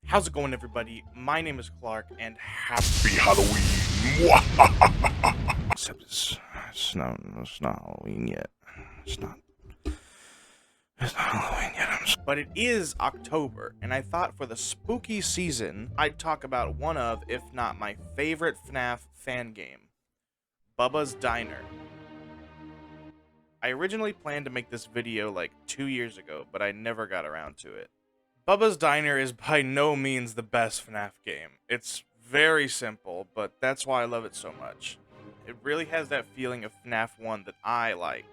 How's it going, everybody? My name is Clark, and happy Halloween. Except it's not Halloween yet. It's not Halloween yet. But it is October, and I thought for the spooky season, I'd talk about one of, if not my favorite FNAF fan game, Bubba's Diner. I originally planned to make this video like 2 years ago, but I never got around to it. Bubba's Diner is by no means the best FNAF game. It's very simple, but that's why I love it so much. It really has that feeling of FNAF 1 that I like.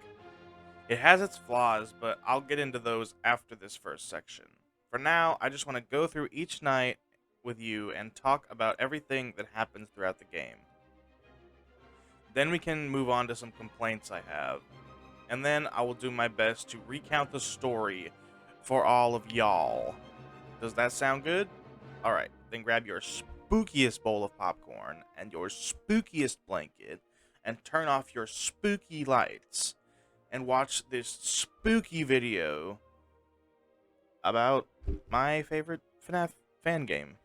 It has its flaws, but I'll get into those after this first section. For now, I just want to go through each night with you and talk about everything that happens throughout the game. Then we can move on to some complaints I have. And then I will do my best to recount the story for all of y'all. Does that sound good? Alright, then grab your spookiest bowl of popcorn and your spookiest blanket and turn off your spooky lights and watch this spooky video about my favorite FNAF fan game.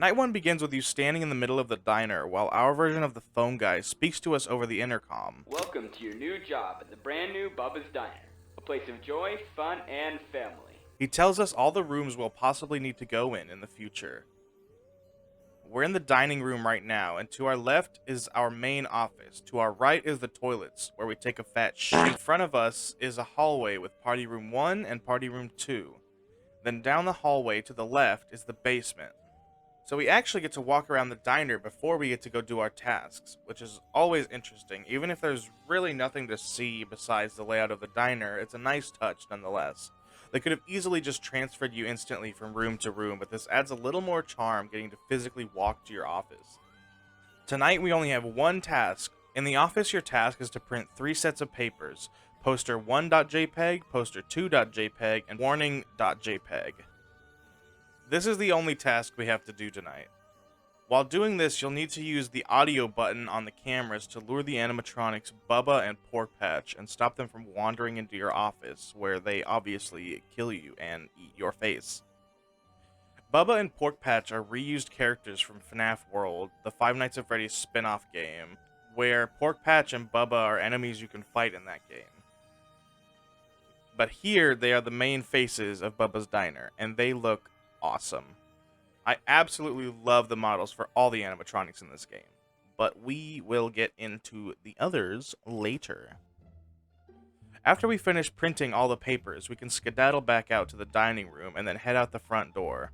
Night 1 begins with you standing in the middle of the diner while our version of the phone guy speaks to us over the intercom. Welcome to your new job at the brand new Bubba's Diner, a place of joy, fun, and family. He tells us all the rooms we'll possibly need to go in the future. We're in the dining room right now, and to our left is our main office. To our right is the toilets, where we take a fat shit. In front of us is a hallway with party room 1 and party room 2. Then down the hallway to the left is the basement. So we actually get to walk around the diner before we get to go do our tasks, which is always interesting. Even if there's really nothing to see besides the layout of the diner, it's a nice touch nonetheless. They could have easily just transferred you instantly from room to room, but this adds a little more charm getting to physically walk to your office. Tonight we only have one task. In the office, your task is to print 3 sets of papers: poster 1.jpg, poster 2.jpg, and warning.jpg. This is the only task we have to do tonight. While doing this, you'll need to use the audio button on the cameras to lure the animatronics Bubba and Pork Patch and stop them from wandering into your office, where they obviously kill you and eat your face. Bubba and Pork Patch are reused characters from FNAF World, the Five Nights at Freddy's spin-off game, where Pork Patch and Bubba are enemies you can fight in that game. But here, they are the main faces of Bubba's Diner, and they look awesome. I absolutely love the models for all the animatronics in this game, but we will get into the others later. After we finish printing all the papers, we can skedaddle back out to the dining room and then head out the front door.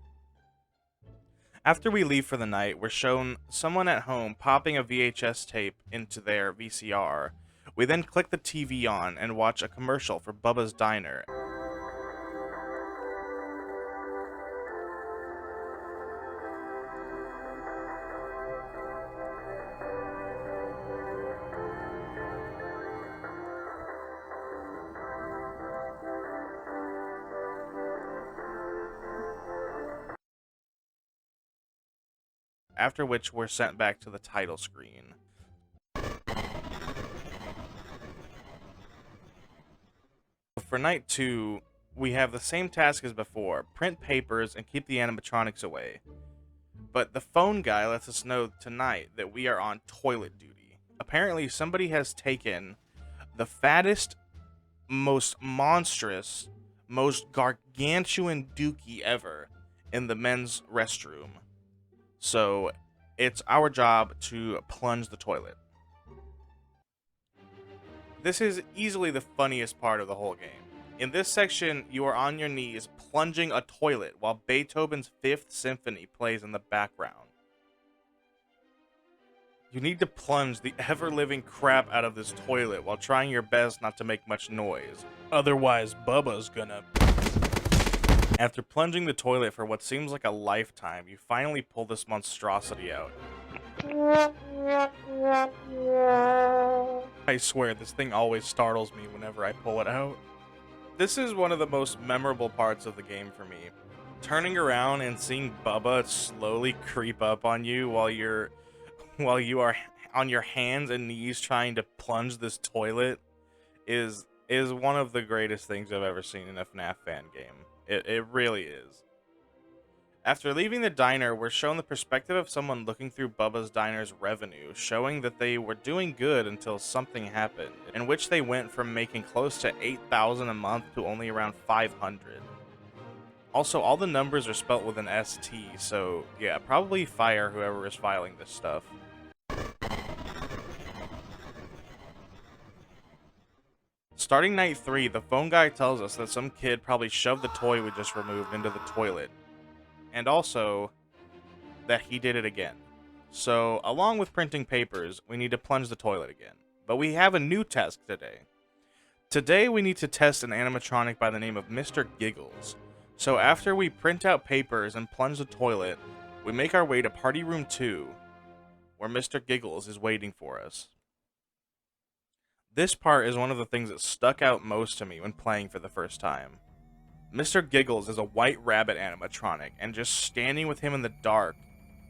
After we leave for the night, we're shown someone at home popping a VHS tape into their VCR. We then click the TV on and watch a commercial for Bubba's Diner. After which we're sent back to the title screen. For night 2, we have the same task as before: print papers and keep the animatronics away. But the phone guy lets us know tonight that we are on toilet duty. Apparently somebody has taken the fattest, most monstrous, most gargantuan dookie ever in the men's restroom. So it's our job to plunge the toilet. This is easily the funniest part of the whole game. In this section, you are on your knees plunging a toilet while Beethoven's 5th Symphony plays in the background. You need to plunge the ever-living crap out of this toilet while trying your best not to make much noise. Otherwise, Bubba's gonna... After plunging the toilet for what seems like a lifetime, you finally pull this monstrosity out. I swear, this thing always startles me whenever I pull it out. This is one of the most memorable parts of the game for me. Turning around and seeing Bubba slowly creep up on you while you are on your hands and knees trying to plunge this toilet is is one of the greatest things I've ever seen in a FNAF fan game. It really is. After leaving the diner, we're shown the perspective of someone looking through Bubba's diner's revenue, showing that they were doing good until something happened, in which they went from making close to 8,000 a month to only around 500. Also, all the numbers are spelt with an ST, so yeah, probably fire whoever is filing this stuff. Starting night 3, the phone guy tells us that some kid probably shoved the toy we just removed into the toilet. And also, that he did it again. So, along with printing papers, we need to plunge the toilet again. But we have a new task today. Today, we need to test an animatronic by the name of Mr. Giggles. So after we print out papers and plunge the toilet, we make our way to Party Room 2, where Mr. Giggles is waiting for us. This part is one of the things that stuck out most to me when playing for the first time. Mr. Giggles is a white rabbit animatronic, and just standing with him in the dark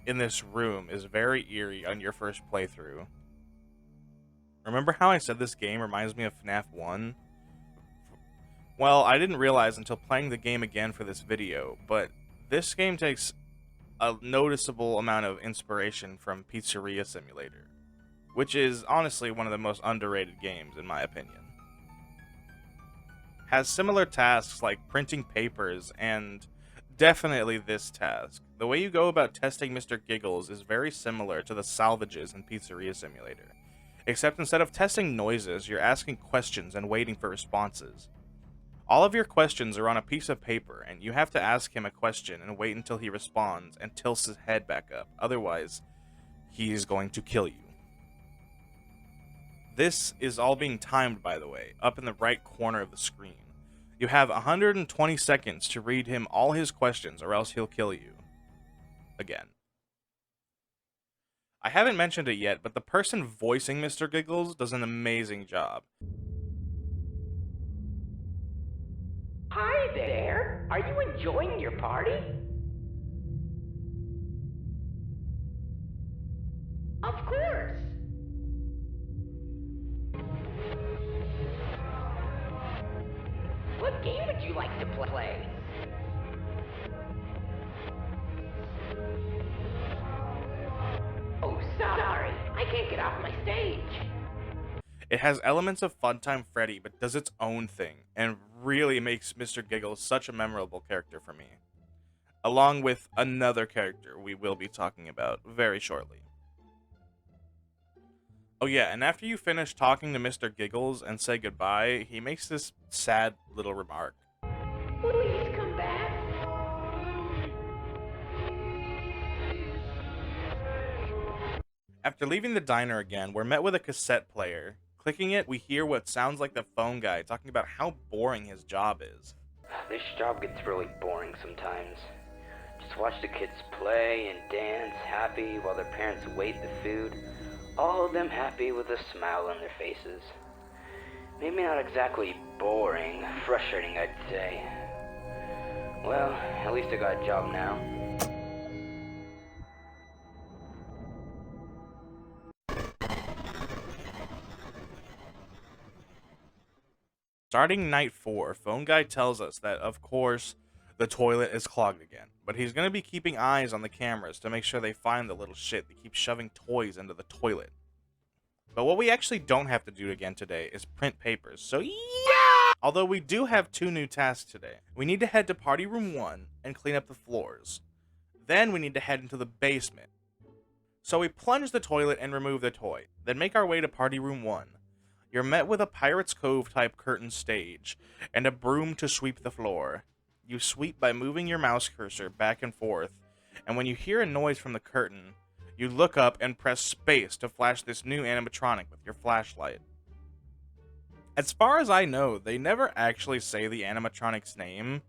in this room is very eerie on your first playthrough. Remember how I said this game reminds me of FNAF 1? Well, I didn't realize until playing the game again for this video, but this game takes a noticeable amount of inspiration from Pizzeria Simulator, which is honestly one of the most underrated games in my opinion. Has similar tasks like printing papers and definitely this task. The way you go about testing Mr. Giggles is very similar to the salvages in Pizzeria Simulator, except instead of testing noises, you're asking questions and waiting for responses. All of your questions are on a piece of paper, and you have to ask him a question and wait until he responds and tilts his head back up. Otherwise, he is going to kill you. This is all being timed, by the way, up in the right corner of the screen. You have 120 seconds to read him all his questions, or else he'll kill you. Again. I haven't mentioned it yet, but the person voicing Mr. Giggles does an amazing job. Hi there! Are you enjoying your party? Of course! What game would you like to play? Oh, sorry. I can't get off my stage. It has elements of Funtime Freddy, but does its own thing, and really makes Mr. Giggles such a memorable character for me. Along with another character we will be talking about very shortly. Oh yeah, and after you finish talking to Mr. Giggles and say goodbye, he makes this sad little remark. Please come back. After leaving the diner again, we're met with a cassette player. Clicking it, we hear what sounds like the phone guy talking about how boring his job is. This job gets really boring sometimes. Just watch the kids play and dance, happy while their parents wait the food. All of them happy with a smile on their faces. Maybe not exactly boring, frustrating I'd say. Well, at least I got a job now. Starting night 4, phone guy tells us that, of course, the toilet is clogged again, but he's going to be keeping eyes on the cameras to make sure they find the little shit that keeps shoving toys into the toilet. But what we actually don't have to do again today is print papers, so yeah! Although we do have 2 new tasks today. We need to head to Party Room 1 and clean up the floors. Then we need to head into the basement. So we plunge the toilet and remove the toy, then make our way to Party Room 1. You're met with a Pirate's Cove type curtain stage, and a broom to sweep the floor. You sweep by moving your mouse cursor back and forth, and when you hear a noise from the curtain, you look up and press space to flash this new animatronic with your flashlight. As far as I know, they never actually say the animatronic's name,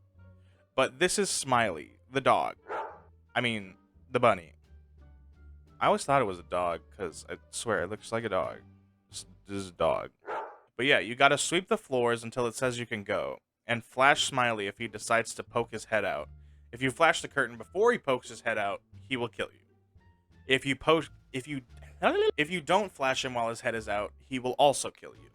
but this is Smiley, the dog. I mean, the bunny. I always thought it was a dog, because I swear it looks like a dog. This is a dog. But yeah, you gotta sweep the floors until it says you can go, and flash Smiley if he decides to poke his head out. If you flash the curtain before he pokes his head out, he will kill you. If you don't flash him while his head is out, he will also kill you.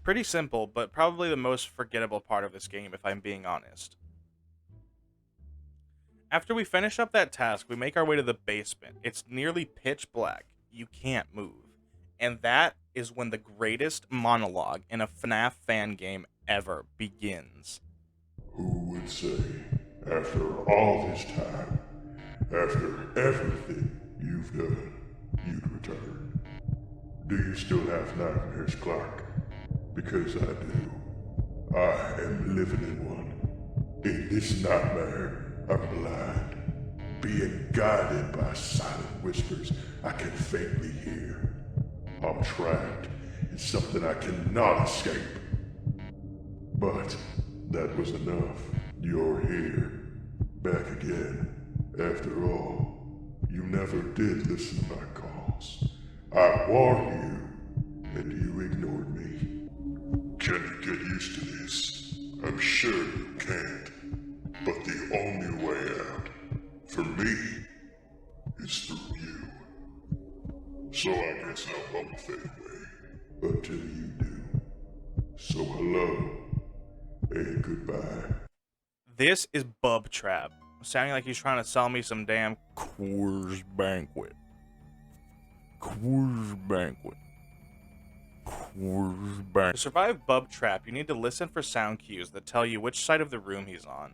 Pretty simple, but probably the most forgettable part of this game if I'm being honest. After we finish up that task, we make our way to the basement. It's nearly pitch black. You can't move. And that is when the greatest monologue in a FNAF fan game ever begins. Who would say, after all this time, after everything you've done, you'd return? Do you still have nightmares, Clark? Because I do. I am living in one. In this nightmare, I'm blind, being guided by silent whispers I can faintly hear. I'm trapped in something I cannot escape. But that was enough. You're here, back again. After all, you never did listen to my calls. I warned you, and you ignored me. Can you get used to this? I'm sure you can't. But the only way out, for me, is through you. So I guess I'll bubble fade away until you do. So hello, and goodbye. This is Bub Trap, sounding like he's trying to sell me some damn Coors Banquet. Coors Banquet. Coors Banquet. To survive Bub Trap, you need to listen for sound cues that tell you which side of the room he's on.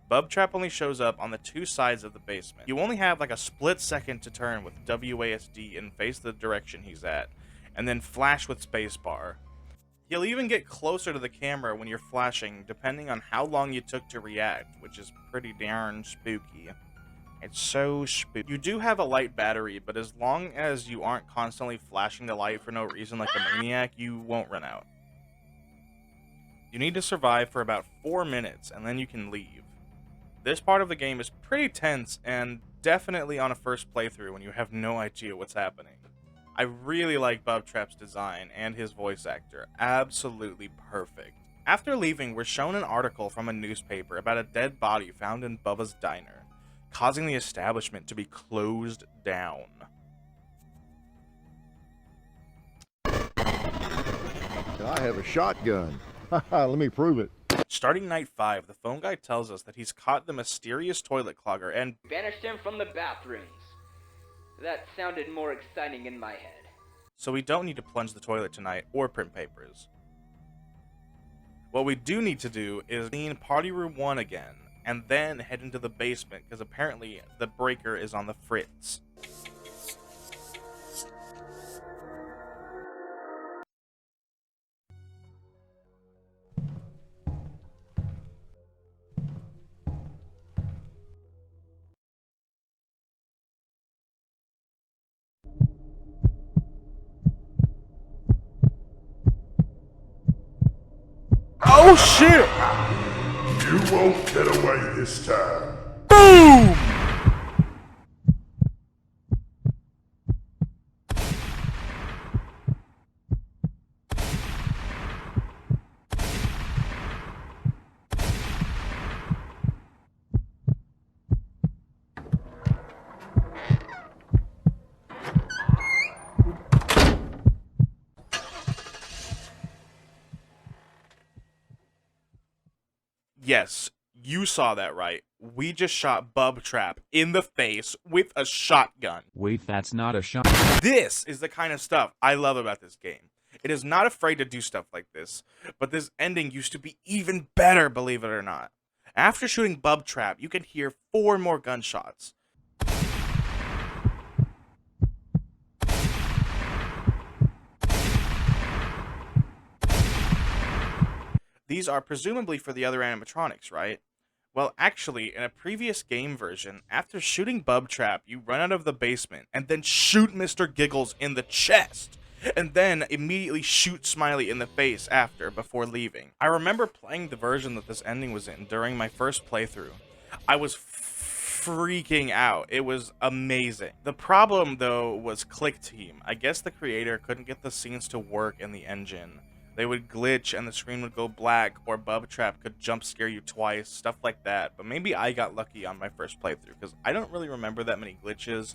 Bub Trap only shows up on the two sides of the basement. You only have like a split second to turn with WASD and face the direction he's at, and then flash with spacebar. You'll even get closer to the camera when you're flashing, depending on how long you took to react, which is pretty darn spooky. It's so spooky. You do have a light battery, but as long as you aren't constantly flashing the light for no reason like a maniac, you won't run out. You need to survive for about 4 minutes, and then you can leave. This part of the game is pretty tense, and definitely on a first playthrough when you have no idea what's happening. I really like Bub Trap's design and his voice actor. Absolutely perfect. After leaving, we're shown an article from a newspaper about a dead body found in Bubba's diner, causing the establishment to be closed down. I have a shotgun. Let me prove it. Starting night 5, the phone guy tells us that he's caught the mysterious toilet clogger and Banished him from the bathrooms. That sounded more exciting in my head. so we don't need to plunge the toilet tonight or print papers. What we do need to do is clean Party Room 1 again, and then head into the basement, because apparently the breaker is on the fritz. Oh shit! You won't get away this time. Boom! Yes, you saw that right. We just shot Bub Trap in the face with a shotgun. Wait, that's not a shot. This is the kind of stuff I love about this game. It is not afraid to do stuff like this, but this ending used to be even better, believe it or not. After shooting Bub Trap, you can hear 4 more gunshots. These are presumably for the other animatronics, right? Well, actually, in a previous game version, after shooting Bub Trap, you run out of the basement and then shoot Mr. Giggles in the chest, and then immediately shoot Smiley in the face after, before leaving. I remember playing the version that this ending was in during my first playthrough. I was freaking out. It was amazing. The problem, though, was Click Team. I guess the creator couldn't get the scenes to work in the engine. They would glitch and the screen would go black, or Bub Trap could jump scare you twice, stuff like that. But maybe I got lucky on my first playthrough, because I don't really remember that many glitches.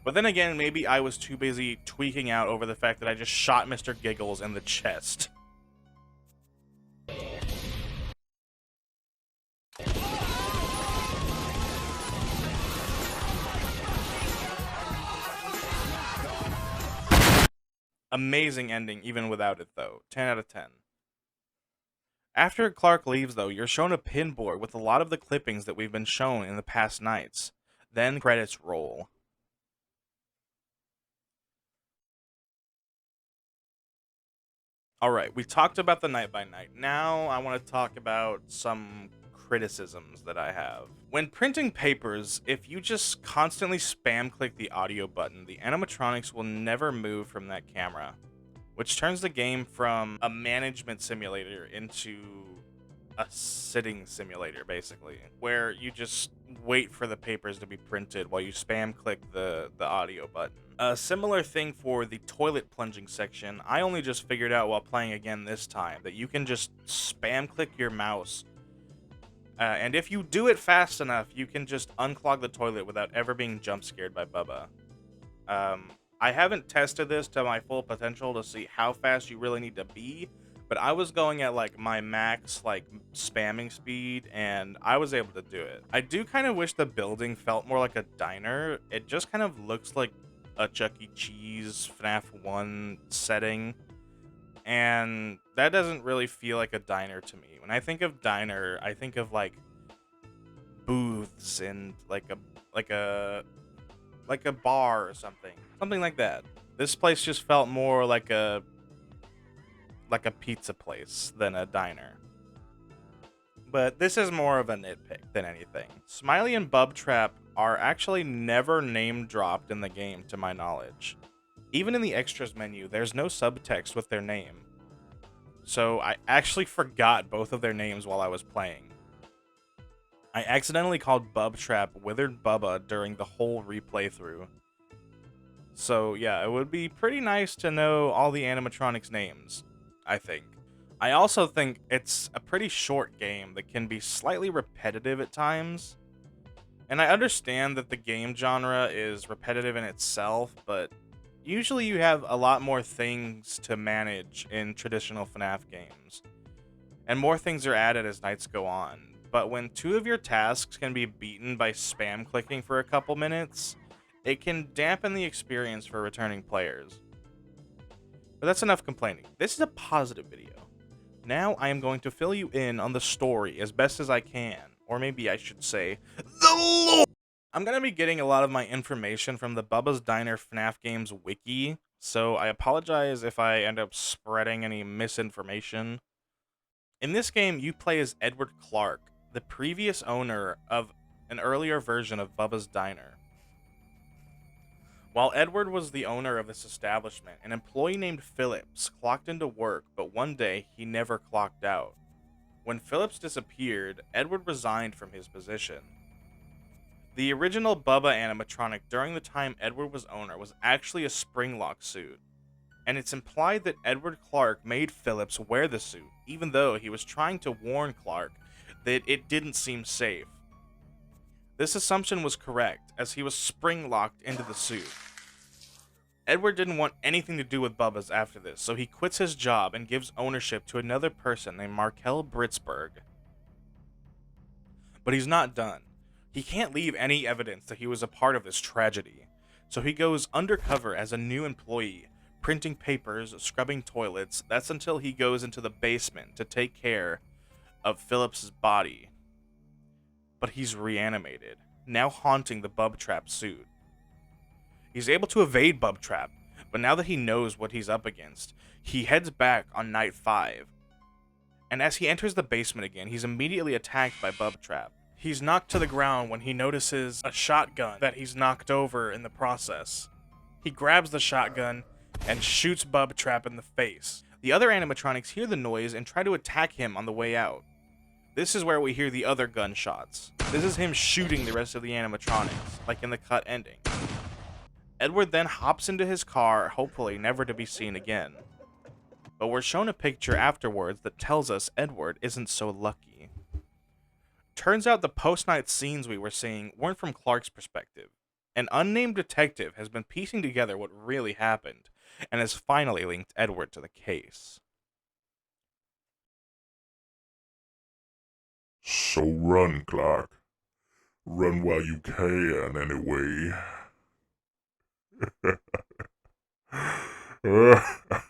But then again, maybe I was too busy tweaking out over the fact that I just shot Mr. Giggles in the chest. Amazing ending even without it though. 10 out of 10. After Clark leaves though, you're shown a pinboard with a lot of the clippings that we've been shown in the past nights. Then credits roll. Alright, we talked about the night by night. Now I want to talk about some criticisms that I have. When printing papers, if you just constantly spam click the audio button, the animatronics will never move from that camera, which turns the game from a management simulator into a sitting simulator, basically, where you just wait for the papers to be printed while you spam click the audio button. A similar thing for the toilet plunging section. I only just figured out while playing again this time that you can just spam click your mouse, and if you do it fast enough, you can just unclog the toilet without ever being jump scared by Bubba. I haven't tested this to my full potential to see how fast you really need to be, but I was going at like my max like spamming speed and I was able to do it. I do kind of wish the building felt more like a diner. It just kind of looks like a Chuck E. Cheese FNAF 1 setting, and that doesn't really feel like a diner to me. When I think of diner, I think of like booths and like a bar or something like that. This place just felt more like a pizza place than a diner. But this is more of a nitpick than anything. Smiley and Bubtrap are actually never name dropped in the game to my knowledge. Even in the extras menu, there's no subtext with their name. So I actually forgot both of their names while I was playing. I accidentally called Bubtrap Withered Bubba during the whole replay through. So yeah, it would be pretty nice to know all the animatronics' names, I think. I also think it's a pretty short game that can be slightly repetitive at times. And I understand that the game genre is repetitive in itself, but usually you have a lot more things to manage in traditional FNAF games. And more things are added as nights go on. But when two of your tasks can be beaten by spam clicking for a couple minutes, it can dampen the experience for returning players. But that's enough complaining. This is a positive video. Now I am going to fill you in on the story as best as I can. Or maybe I should say, the lore! I'm going to be getting a lot of my information from the Bubba's Diner FNAF Games wiki, so I apologize if I end up spreading any misinformation. In this game, you play as Edward Clark, the previous owner of an earlier version of Bubba's Diner. While Edward was the owner of this establishment, an employee named Phillips clocked into work, but one day he never clocked out. When Phillips disappeared, Edward resigned from his position. The original Bubba animatronic during the time Edward was owner was actually a spring-lock suit, and it's implied that Edward Clark made Phillips wear the suit, even though he was trying to warn Clark that it didn't seem safe. This assumption was correct, as he was spring-locked into the suit. Edward didn't want anything to do with Bubba's after this, so he quits his job and gives ownership to another person named Markel Britzberg. But he's not done. He can't leave any evidence that he was a part of this tragedy, so he goes undercover as a new employee, printing papers, scrubbing toilets. That's until he goes into the basement to take care of Phillips's body. But he's reanimated, now haunting the Bubtrap suit. He's able to evade Bubtrap, but now that he knows what he's up against, he heads back on night 5. And as he enters the basement again, he's immediately attacked by Bubtrap. He's knocked to the ground when he notices a shotgun that he's knocked over in the process. He grabs the shotgun and shoots Bubtrap in the face. The other animatronics hear the noise and try to attack him on the way out. This is where we hear the other gunshots. This is him shooting the rest of the animatronics, like in the cut ending. Edward then hops into his car, hopefully never to be seen again. But we're shown a picture afterwards that tells us Edward isn't so lucky. Turns out the post-night scenes we were seeing weren't from Clark's perspective. An unnamed detective has been piecing together what really happened, and has finally linked Edward to the case. So run, Clark. Run while you can, anyway. Uh,